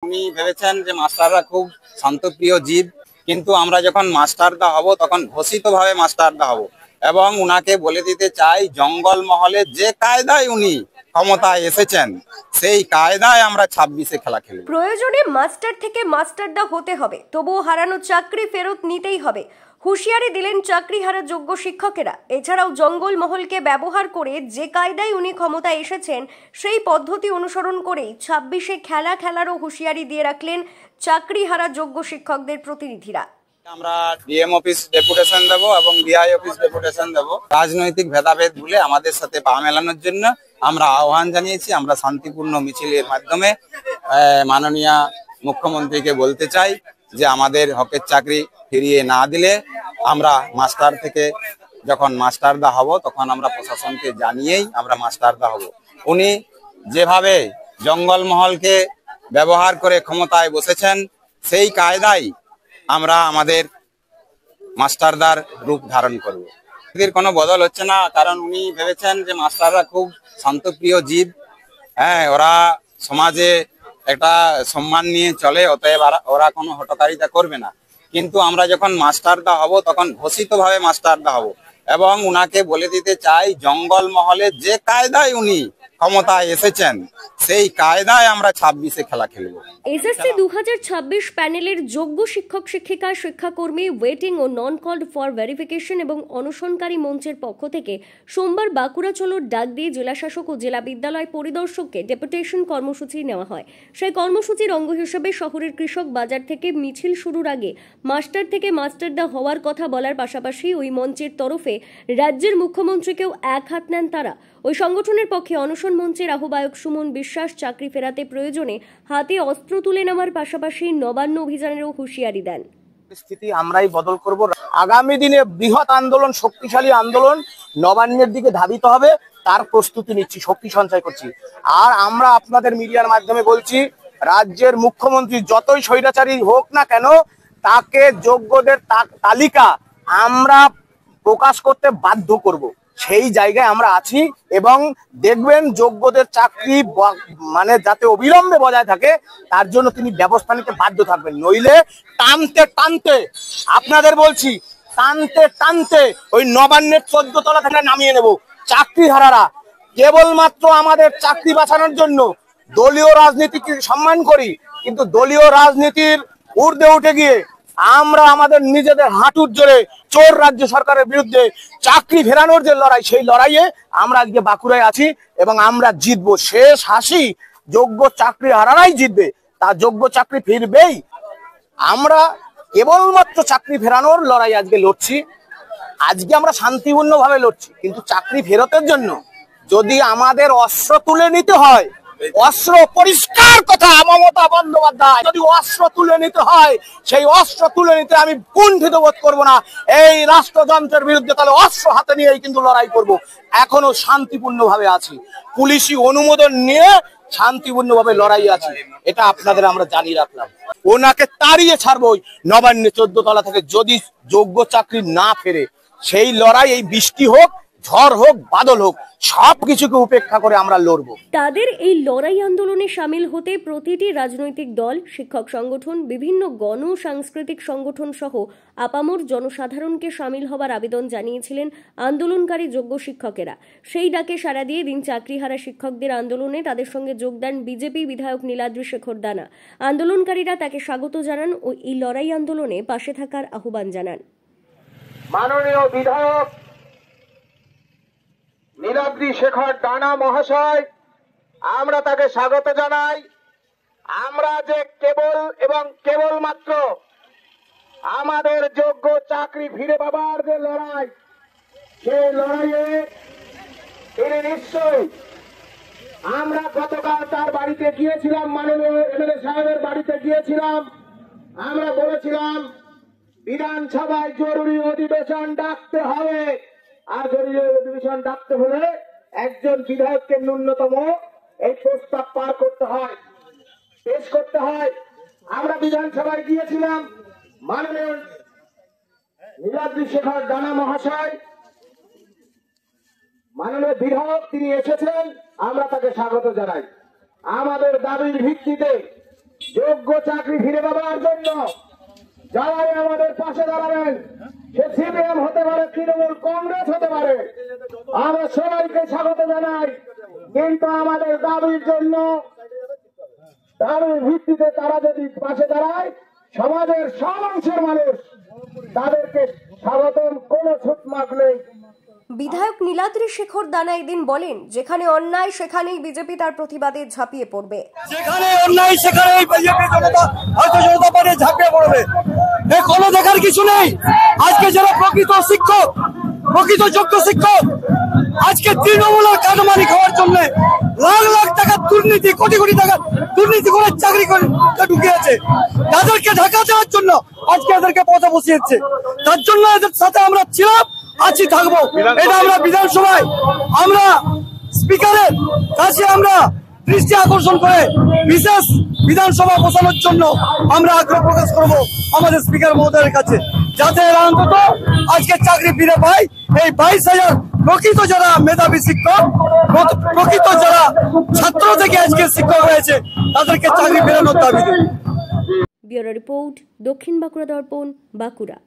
উনি ভেবেছেন যে মাস্টাররা খুব শান্তপ্রিয় জীব, কিন্তু আমরা যখন মাস্টারদা হব তখন ঘোষিতভাবে মাস্টারদা হব এবং উনাকে বলে দিতে চাই জঙ্গল মহলে যে কায়দায় উনি ক্ষমতায় এসেছেন সেই কায়দায় আমরা 26-এ খেলা খেলব। প্রয়োজনে মাস্টার থেকে মাস্টারদা হতে হবে, তবুও হারানো চাকরি ফেরত নিতেই হবে, হুঁশিয়ারি দিলেন চাকরি হারা যোগ্য শিক্ষকেরা। এছাড়াও জঙ্গল মহলকে ব্যবহার করে যে কায়দায় উনি ক্ষমতায় এসেছেন সেই পদ্ধতি অনুসরণ করেই 26-এ খেলা খেলারও হুঁশিয়ারি দিয়ে রাখলেন চাকরি হারা যোগ্য শিক্ষকদের প্রতিনিধিরা। আমরা ডিএম অফিস ডেপুটেশন দেব এবং ডিআই অফিস ডেপুটেশন দেব। রাজনৈতিক ভেদাভেদ ভুলে আমাদের সাথে পা মেলানোর জন্য আমরা আহ্বান জানিয়েছি। আমরা শান্তিপূর্ণ মিছিলের মাধ্যমে মাননীয় মুখ্যমন্ত্রীকে বলতে চাই যে আমাদের হকের চাকরি ফিরিয়ে না দিলে আমরা মাস্টার থেকে যখন মাস্টারদা হব তখন আমরা প্রশাসনকে জানিয়েই আমরা মাস্টারদা হব। উনি যেভাবে জঙ্গলমহলকে ব্যবহার করে ক্ষমতায় বসেছেন সেই কায়দায় আমরা আমাদের মাস্টারদার রূপ ধারণ করব। এদের কোনো বদল হচ্ছে না, কারণ উনি ভেবেছেন যে মাস্টাররা খুব শান্তপ্রিয় জীব, ওরা সমাজে একটা সম্মান নিয়ে চলে, অতএব ওরা কোনো হটকারিতা করবে না। কিন্তু আমরা যখন মাস্টারদা হব তখন ঘোষিতভাবে মাস্টারদা হব এবং উনাকে বলে দিতে চাই জঙ্গল মহলে যে কায়দায় উনি ক্ষমতায় এসেছেন সেই কায়দায় আমরা 26-এ খেলা খেলব। এসএসসি 2026 প্যানেলের যোগ্য শিক্ষক শিক্ষিকা শিক্ষাকর্মী ওয়েটিং ও নন কল্ড ফর ভেরিফিকেশন এবং অনশনকারী মঞ্চের পক্ষ থেকে সোমবার বাঁকুড়া চলোর ডাক দিয়ে জেলাশাসক ও জেলা বিদ্যালয় পরিদর্শককে ডেপুটেশন কর্মসূচি নেওয়া হয়। সেই কর্মসূচির অঙ্গ হিসেবে শহরের কৃষক বাজার থেকে মিছিল শুরুর আগে মাস্টার থেকে মাস্টারদা হওয়ার কথা বলার পাশাপাশি ওই মঞ্চের তরফে রাজ্যের মুখ্যমন্ত্রীকেও এক হাত নেন তারা। ওই সংগঠনের পক্ষে অনশন মঞ্চের আহ্বায়ক সুমন বিশ্বাস চাকরি ফেরাতে প্রয়োজনে হাতে অস্ত্র তুলে নেওয়ার পাশাপাশি নবান্ন অভিযানেরও হুঁশিয়ারি দেন। পরিস্থিতি আমরাই বদল করব। আগামী দিনে বৃহৎ আন্দোলন, শক্তিশালী আন্দোলন নবান্নের দিকে ধাবিত হবে, তার প্রস্তুতি নিচ্ছি, শক্তি সঞ্চয় করছি। আর আমরা আপনাদের মিডিয়ার মাধ্যমে বলছি, রাজ্যের মুখ্যমন্ত্রী যতই স্বৈরাচারী হোক না কেন তাকে যোগ্যদের তালিকা আমরা প্রকাশ করতে বাধ্য করব। সেই জায়গায় আমরা আছি এবং দেখবেন যোগ্যদের চাকরি মানে যাতে অবিলম্বে বজায় থাকে তার জন্য তিনি ব্যবস্থা নিতে বাধ্য থাকবেন। নইলে টানতে টানতে, আপনাদের বলছি, টানতে টানতে ওই নবান্নের 14 তলা থেকে নামিয়ে নেব। চাকরি হারারা কেবলমাত্র আমাদের চাকরি বাঁচানোর জন্য দলীয় রাজনীতিকে সম্মান করি, কিন্তু দলীয় রাজনীতির ঊর্ধ্বে উঠে গিয়ে আমরা আমাদের নিজেদের হাঁটুর জোরে চোর রাজ্য সরকারের বিরুদ্ধে চাকরি ফেরানোর যে লড়াই, সেই লড়াইয়ে আমরা আজকে বাঁকুড়ায় আছি এবং আমরা জিতবো। শেষ হাসি যোগ্য চাকরি হারারাই জিতবে, তার যোগ্য চাকরি ফিরবেই। আমরা কেবলমাত্র চাকরি ফেরানোর লড়াই আজকে লড়ছি। আজকে আমরা শান্তিপূর্ণভাবে লড়ছি, কিন্তু চাকরি ফেরতের জন্য যদি আমাদের অস্ত্র তুলে নিতে হয়, অস্ত্র পরিষ্কার কথা মমতা বন্দ্যোপাধ্যায়, যদি অস্ত্র তুলে নিতে হয় সেই অস্ত্র তুলে নিতে আমি কুণ্ঠিত বোধ করবো না। এই রাষ্ট্রযন্ত্রের বিরুদ্ধে তাহলে অস্ত্র হাতে নিয়েই কিন্তু লড়াই করব। এখনো শান্তিপূর্ণভাবে আছি, পুলিশি অনুমোদন নিয়ে শান্তিপূর্ণভাবে লড়াই আছে, এটা আপনাদের আমরা জানিয়ে রাখলাম। ওনাকে তাড়িয়ে ছাড়বো নবান্নে 14 তলা থেকে যদি যোগ্য চাকরি না ফেরে। সেই লড়াই, এই বৃষ্টি হোক, ঝড় হোক, বাদল হোক, সবকিছুকে উপেক্ষা করে আমরা লড়বো। তাদের এই লড়াই আন্দোলনে সামিল হতে প্রতিটি রাজনৈতিক দল, শিক্ষক সংগঠন, বিভিন্ন গণ সাংস্কৃতিক সংগঠন সহ আপামর জনসাধারণকে সামিল হবার আবেদন জানিয়েছিলেন আন্দোলনকারী যোগ্য শিক্ষকেরা। সেই ডাকে সাড়া দিয়ে দিন চাকরিহারা শিক্ষকদের আন্দোলনে তাদের সঙ্গে যোগ দেন বিজেপি বিধায়ক নীলাদ্রি শেখর দানা। আন্দোলনকারীরা তাকে স্বাগত জানান ও এই লড়াই আন্দোলনে পাশে থাকার আহ্বান জানান। মাননীয় বিধায়ক নীলাদ্রি শেখর দানা মহাশয়, আমরা তাকে স্বাগত জানাই। আমরা যে কেবলমাত্র আমাদের যোগ্য চাকরি ফিরে পাবার যে লড়াই, সেই লড়াইয়ে তিনি নিশ্চয়ই, আমরা গতকাল তার বাড়িতে গিয়েছিলাম, মাননীয় এমএলএ সাহেবের বাড়িতে গিয়েছিলাম। আমরা বলেছিলাম বিধানসভায় জরুরি অধিবেশন ডাকতে হবে, আর জরুরি অধিবেশন ডাকতে হলে একজন বিধায়ককে ন্যূনতম এই প্রস্তাব পার করতে হয়, পেশ করতে হয়। আমরা বিধানসভায় গিয়েছিলাম, মাননীয় নীলাদ্রি শেখর দানা মহাশয়, মাননীয় বিধায়ক, তিনি এসেছেন, আমরা তাকে স্বাগত জানাই। আমাদের দাবির ভিত্তিতে যোগ্য চাকরি ফিরে পাওয়ার জন্য যারাই আমাদের পাশে দাঁড়াবেন, সে সিপিএম হতে পারে, তৃণমূল কংগ্রেস হতে পারে, আমরা সবাইকে স্বাগত জানাই। কিন্তু আমাদের দাবির জন্য, দাবির ভিত্তিতে তারা যদি পাশে দাঁড়ায়, সমাজের সব অংশের মানুষ তাদেরকে স্বাগতম, কোনো ছুটমাক নেই। বিধায়ক নীলাদ্রি শেখর দানা এদিন বলেন, যেখানে অন্যায় সেখানেই বিজেপি তার প্রতিবাদে ঝাঁপিয়ে পড়বে। যেখানে অন্যায় সেখানে বিজেপি জনতা ভারতীয় জনতা পার্টি ঝাঁপিয়ে পড়বে। কোনো দেখার কিছু নেই। আজকে যারা প্রকৃত শিক্ষক, প্রকৃত যোগ্য শিক্ষক, আজকে তৃণমূলের কাটমানি খাওয়ার জন্য লাখ লাখ টাকার দুর্নীতি, কোটি কোটি টাকার দুর্নীতি করে চাকরি করে ঢুকিয়েছে, তাদেরকে ঢাকা দেওয়ার জন্য আজকে এদেরকে পথে বসিয়েছে। তার জন্য এদের সাথে আমরা ছিলাম, আছি, থাকবো। এটা আমরা বিধানসভায় আমরা স্পিকারের কাছে আমরা দৃষ্টি আকর্ষণ করে বিশেষ বিধানসভা বসানোর জন্য আমরা আগ্রহ প্রকাশ করব আমাদের স্পিকার মহোদয়ের কাছে, যাতে এরা অন্তত আজকে চাকরি ফিরে পায়। এই 22,000 প্রকৃত যারা মেধাবী শিক্ষক, প্রকৃত যারা ছাত্র থেকে আজকে শিক্ষক হয়েছে, তাদেরকে চাকরি ফেরানোর দাবিতে। ব্যুরো রিপোর্ট, দক্ষিণ বাঁকুড়া দর্পণ, বাঁকুড়া।